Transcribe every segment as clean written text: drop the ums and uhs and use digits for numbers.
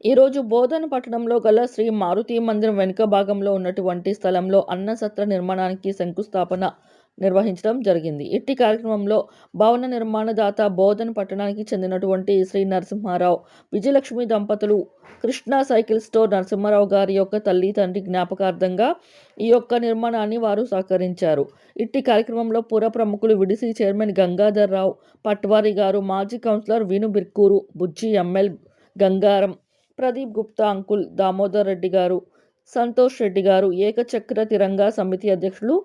ఈరోజు బోధన పట్టణంలో గల శ్రీ మారుతి మందిరం వెనుక భాగంలో ఉన్నటువంటి స్థలంలో అన్న సత్ర నిర్మాణానికి శంకుస్థాపన నిర్వహించడం జరిగింది. ఇట్టి కార్యక్రమంలో భవన నిర్మాణదాత బోధన పట్టణానికి చెందినటువంటి శ్రీ నరసింహారావు, విజయలక్ష్మి దంపతులు, కృష్ణ సైకిల్ స్టోర్ నరసింహారావు గారి యొక్క తల్లి తండ్రి జ్ఞాపకార్థంగా ఈ యొక్క నిర్మాణాన్ని వారు సహకరించారు. ఇట్టి కార్యక్రమంలో పుర ప్రముఖులు విడిసి చైర్మన్ గంగాధర్ రావు పట్వారి గారు, మాజీ కౌన్సిలర్ వీను బిర్కూరు, బుజ్జి ఎంఎల్ గంగారం, ప్రదీప్ గుప్తా అంకుల్, దామోదర్ రెడ్డి గారు, సంతోష్ రెడ్డి గారు, ఏకచక్ర తిరంగా సమితి అధ్యక్షులు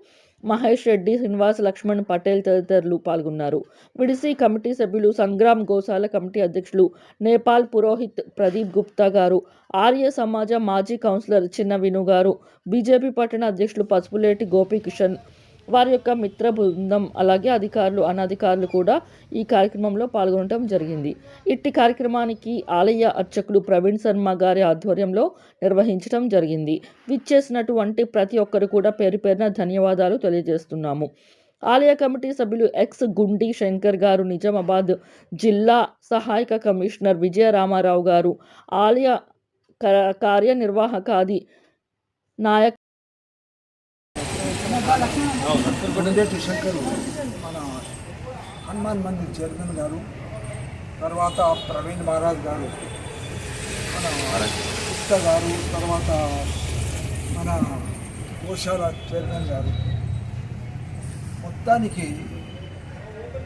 మహేష్ రెడ్డి, శ్రీనివాస్ లక్ష్మణ్ పటేల్ తదితరులు పాల్గొన్నారు. విడిసి కమిటీ సభ్యులు, సంగ్రామ్ గోశాల కమిటీ అధ్యక్షులు నేపాల్ పురోహిత్ ప్రదీప్ గుప్తా గారు, ఆర్య సమాజ మాజీ కౌన్సిలర్ చిన్న విను గారు, బీజేపీ పట్టణ అధ్యక్షులు పసుపులేటి గోపీకిషన్, వారి యొక్క మిత్ర బృందం, అలాగే అధికారులు, అనధికారులు కూడా ఈ కార్యక్రమంలో పాల్గొనడం జరిగింది. ఇట్టి కార్యక్రమానికి ఆలయ అర్చకులు ప్రవీణ్ శర్మ గారి ఆధ్వర్యంలో నిర్వహించడం జరిగింది. విచ్చేసినటువంటి ప్రతి ఒక్కరు కూడా పేరు పేరున ధన్యవాదాలు తెలియజేస్తున్నాము. ఆలయ కమిటీ సభ్యులు ఎక్స్ గుండి శంకర్ గారు, నిజామాబాద్ జిల్లా సహాయక కమిషనర్ విజయరామారావు గారు, ఆలయ కార్యనిర్వాహకాది నాయక గుండేటి శంకర్ మన హనుమాన్ మందిర్ చైర్మన్ గారు, తర్వాత ప్రవీణ్ మహారాజ్ గారు, మన గుప్తా గారు, తర్వాత మన గోశాల చైర్మన్ గారు, మొత్తానికి